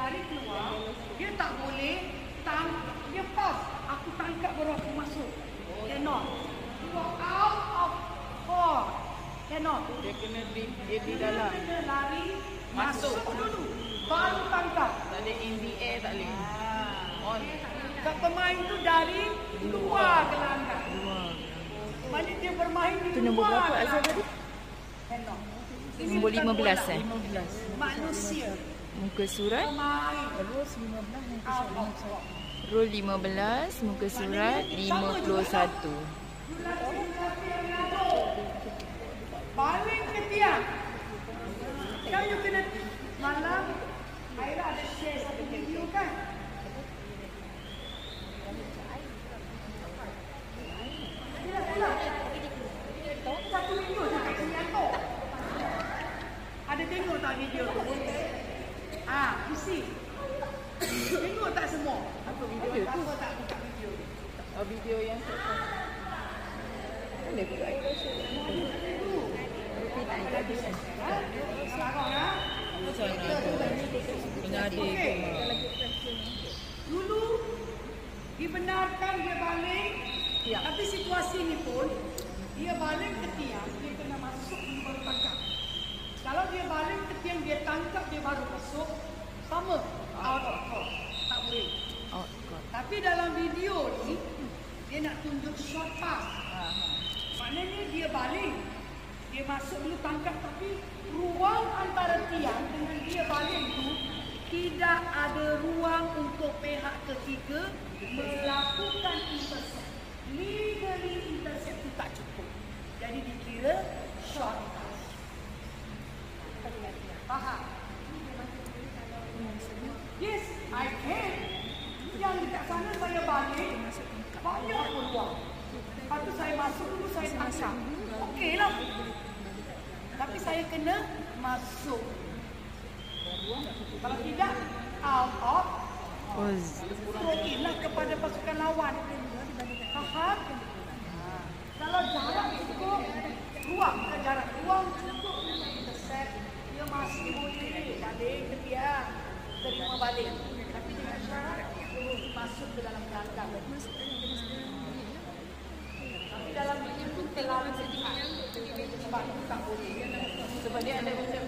lari keluar, dia tak boleh dia pause. Aku tangkap baru aku masuk. Cannot. You out of court. Cannot. Dia kena di dalam. Dia kena lari Masuk dulu. Baru tangkap. Tak ada in the air, tak boleh. On. Kat pemain tu dari luar gelanggang. Maknanya dia bermain di luar. Itu nombor berapa Azhar tadi? Cannot. Nombor 15 eh? 15. Manusia. Muka surat. Pemain. Terus 15 yang Out of court. Rule 15, muka surat 51. Paling ketiak. Kau you kena malam Aira ada share satu video kan? Satu video je kat sini tu. Ada tengok tak video tu? You see. Tengok tak semua? Apa video tu? Apa tak buka video tu? Oh, video yang ada ke Aira share? Dulu dibenarkan dia balik, tapi situasi ni pun dia balik ke tiang, dia kena masuk dulu baru tangkap. Kalau dia balik ke tiang, dia tangkap dia baru masuk, sama out of court, tak boleh. Tapi dalam video ni dia nak tunjuk short pass. Maknanya dia balik, dia masuk dulu tangkap, tapi ruang antara tiang dengan dia balik tu tidak ada ruang untuk pihak ketiga melakukan intercept. Legally intercept tu tak cukup. Jadi dikira short pass. Faham? Yes, I can. Yang dekat sana saya balik, banyak peluang. Lepas tu saya masuk dulu, saya tangkap. Okey lah. Tapi saya kena masuk. Kalau tidak, out of throw-in kepada pasukan lawan. Faham? Kalau jarak cukup, ruang cukup untuk intercept, dia masih boleh balik ke tiang, terima balik. Tapi dengan syarat masuk ke dalam gelanggang. Tapi dalam video tu terlalu sedikit. Sebab itu tak boleh. Sebab dia ada macam